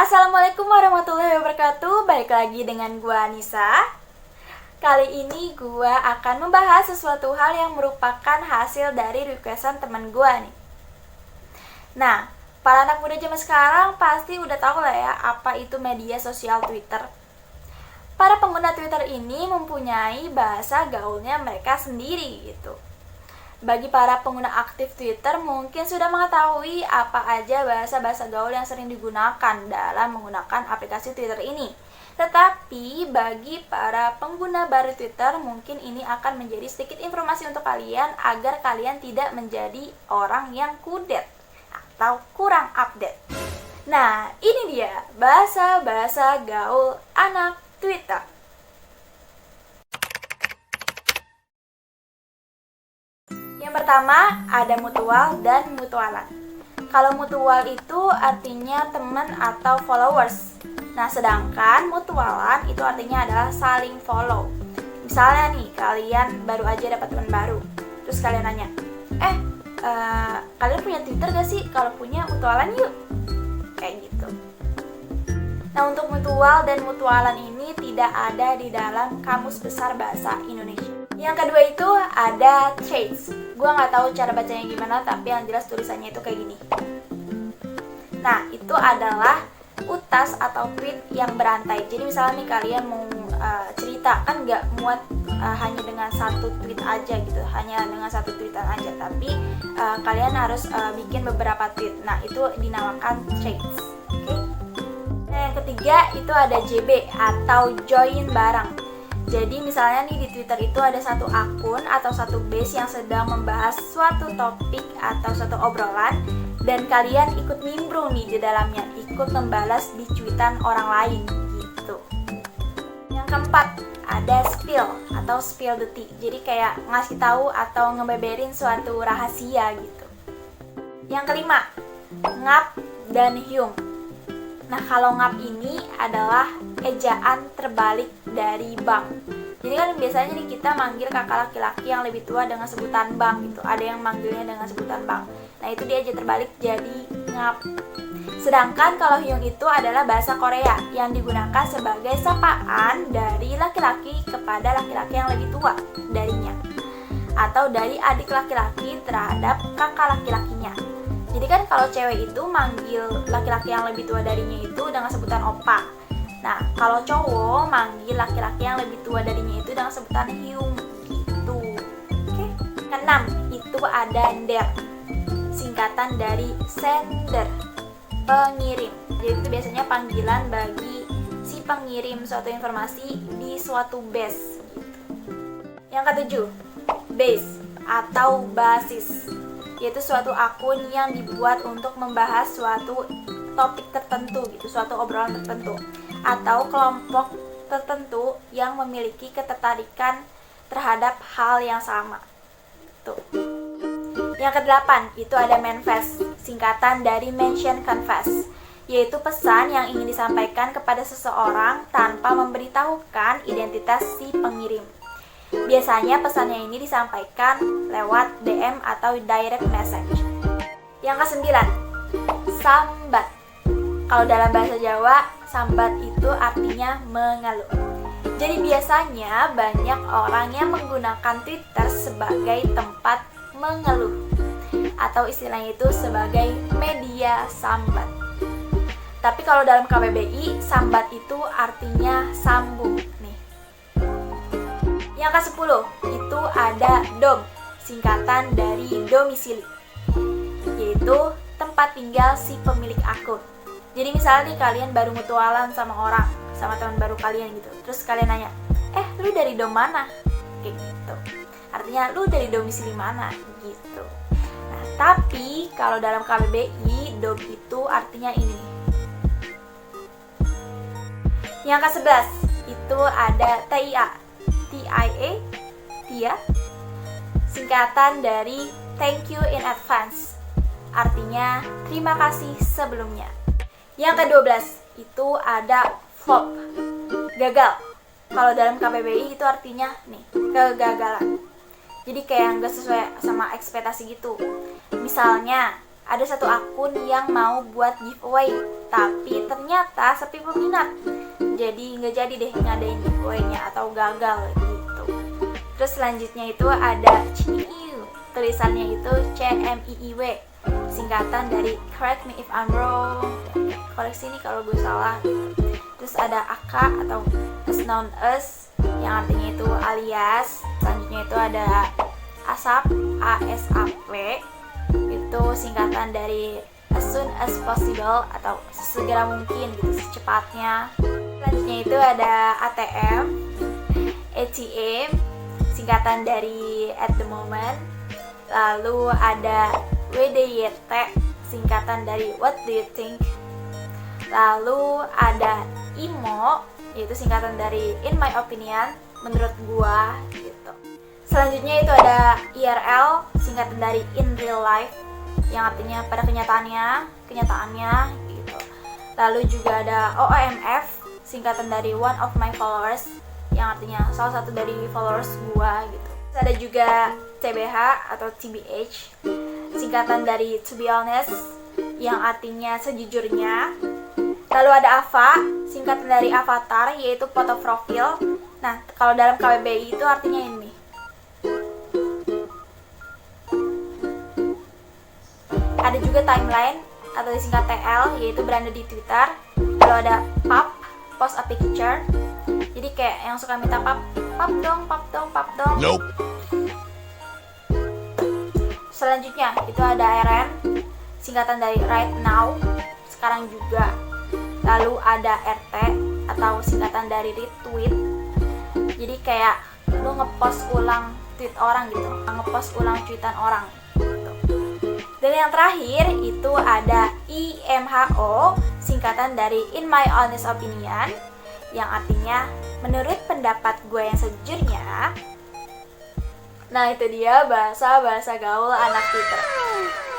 Assalamualaikum warahmatullahi wabarakatuh. Balik lagi dengan gua Anissa. Kali ini gua akan membahas sesuatu hal yang merupakan hasil dari requestan teman gua nih. Nah, para anak muda zaman sekarang pasti udah tahu lah ya apa itu media sosial Twitter. Para pengguna Twitter ini mempunyai bahasa gaulnya mereka sendiri gitu. Bagi para pengguna aktif Twitter mungkin sudah mengetahui apa aja bahasa-bahasa gaul yang sering digunakan dalam menggunakan aplikasi Twitter ini. Tetapi bagi para pengguna baru Twitter mungkin ini akan menjadi sedikit informasi untuk kalian agar kalian tidak menjadi orang yang kudet atau kurang update. Nah, ini dia bahasa-bahasa gaul anak Twitter. Yang pertama, ada mutual dan mutualan. Kalau mutual itu artinya teman atau followers. Nah, sedangkan mutualan itu artinya adalah saling follow. Misalnya nih, kalian baru aja dapat teman baru. Terus kalian nanya, kalian punya Twitter gak sih? Kalau punya, mutualan yuk. Kayak gitu. Nah, untuk mutual dan mutualan ini tidak ada di dalam Kamus Besar Bahasa Indonesia. Yang kedua itu ada threads. Gue nggak tahu cara bacanya gimana, tapi yang jelas tulisannya itu kayak gini. Nah, itu adalah utas atau tweet yang berantai. Jadi misalnya nih kalian mau cerita, kan nggak muat hanya dengan satu tweet aja gitu, hanya dengan satu tweetan aja, tapi kalian harus bikin beberapa tweet. Nah, itu dinamakan threads. Okay? Nah, yang ketiga itu ada JB atau join bareng. Jadi misalnya nih di Twitter itu ada satu akun atau satu base yang sedang membahas suatu topik atau suatu obrolan dan kalian ikut nimbrung nih di dalamnya, ikut membalas di cuitan orang lain gitu. Yang keempat ada spill atau spill the tea. Jadi kayak ngasih tahu atau ngebeberin suatu rahasia gitu. Yang kelima, ngap dan hyung. Nah, kalau ngap ini adalah ejaan terbalik dari bang. Jadi kan biasanya nih kita manggil kakak laki-laki yang lebih tua dengan sebutan bang gitu. Ada yang manggilnya dengan sebutan bang. Nah, itu dia ejaan terbalik jadi ngap. Sedangkan kalau hyung itu adalah bahasa Korea yang digunakan sebagai sapaan dari laki-laki kepada laki-laki yang lebih tua darinya. Atau dari adik laki-laki terhadap kakak laki-lakinya. Jadi kan kalau cewek itu manggil laki-laki yang lebih tua darinya itu dengan sebutan opa. Nah, kalau cowok manggil laki-laki yang lebih tua darinya itu dengan sebutan hyung gitu. Oke. Keenam, itu ada nder. Singkatan dari sender, pengirim. Jadi itu biasanya panggilan bagi si pengirim suatu informasi di suatu base gitu. Yang ketujuh, base atau basis, yaitu suatu akun yang dibuat untuk membahas suatu topik tertentu gitu, suatu obrolan tertentu atau kelompok tertentu yang memiliki ketertarikan terhadap hal yang sama. Tuh. Yang kedelapan itu ada manifest, singkatan dari mention confess, yaitu pesan yang ingin disampaikan kepada seseorang tanpa memberitahukan identitas si pengirim. Biasanya pesannya ini disampaikan lewat DM atau direct message. Yang kesembilan, sambat. Kalau dalam bahasa Jawa, sambat itu artinya mengeluh. Jadi biasanya banyak orang yang menggunakan Twitter sebagai tempat mengeluh, atau istilahnya itu sebagai media sambat. Tapi kalau dalam KBBI, sambat itu artinya sambung. Yang ke-10 itu ada dom, singkatan dari domisili, yaitu tempat tinggal si pemilik akun. Jadi misalnya nih kalian baru mutualan sama orang, sama teman baru kalian gitu. Terus kalian nanya, lu dari dom mana? Kayak gitu. Artinya lu dari domisili mana gitu. Nah, tapi kalau dalam KBBI, dom itu artinya ini. Yang ke-11 itu ada TIA. TIA, singkatan dari thank you in advance, artinya terima kasih sebelumnya. Yang ke-12 itu ada flop, gagal. Kalau dalam KBBI itu artinya nih, kegagalan. Jadi kayak nggak sesuai sama ekspektasi gitu. Misalnya ada satu akun yang mau buat giveaway, tapi ternyata sepi peminat. Jadi nggak jadi deh ngadain giveaway-nya atau gagal gitu. Terus selanjutnya itu ada CMIIW, tulisannya itu CMIIW, singkatan dari correct me if I'm wrong, koreksi nih kalau gue salah gitu. Terus ada AK atau as known as, yang artinya itu alias. Selanjutnya itu ada ASAP, ASAP, itu singkatan dari as soon as possible atau sesegera mungkin gitu, secepatnya. Selanjutnya itu ada ATM, ATM, singkatan dari at the moment. Lalu ada WDYT, singkatan dari what do you think. Lalu ada IMO, yaitu singkatan dari in my opinion, menurut gua gitu. Selanjutnya itu ada IRL, singkatan dari in real life, yang artinya pada kenyataannya gitu. Lalu juga ada OMF, singkatan dari one of my followers, yang artinya salah satu dari followers gua gitu. Terus ada juga TBH atau TBH, singkatan dari to be honest, yang artinya sejujurnya. Lalu ada AVA, singkatan dari avatar, yaitu foto profil. Nah, kalau dalam KBBI itu artinya ini. Ada juga timeline atau disingkat TL, yaitu beranda di Twitter. Lalu ada pub, post a picture. Jadi kayak yang suka minta pub dong. Nope. Selanjutnya itu ada RN, singkatan dari right now, sekarang juga. Lalu ada RT atau singkatan dari retweet. Jadi kayak lu ngepost ulang tweet orang gitu, ngepost ulang tweetan orang gitu. Dan yang terakhir itu ada IMHO, singkatan dari in my honest opinion, yang artinya menurut pendapat gue yang sejujurnya. Nah, itu dia bahasa gaul anak Twitter.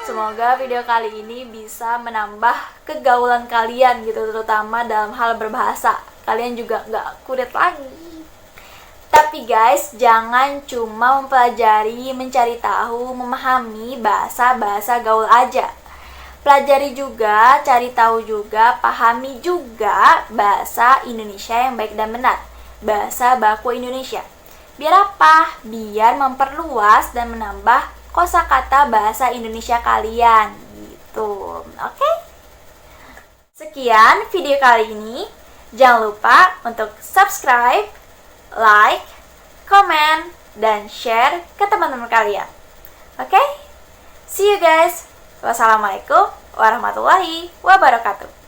Semoga video kali ini bisa menambah kegaulan kalian gitu, terutama dalam hal berbahasa. Kalian juga nggak kudet lagi. Tapi guys, jangan cuma mempelajari, mencari tahu, memahami bahasa gaul aja. Pelajari juga, cari tahu juga, pahami juga bahasa Indonesia yang baik dan benar. Bahasa baku Indonesia. Biar apa? Biar memperluas dan menambah kosakata bahasa Indonesia kalian gitu. Oke? Sekian video kali ini. Jangan lupa untuk subscribe, like, comment, dan share ke teman-teman kalian. Oke? See you guys. Wassalamualaikum warahmatullahi wabarakatuh.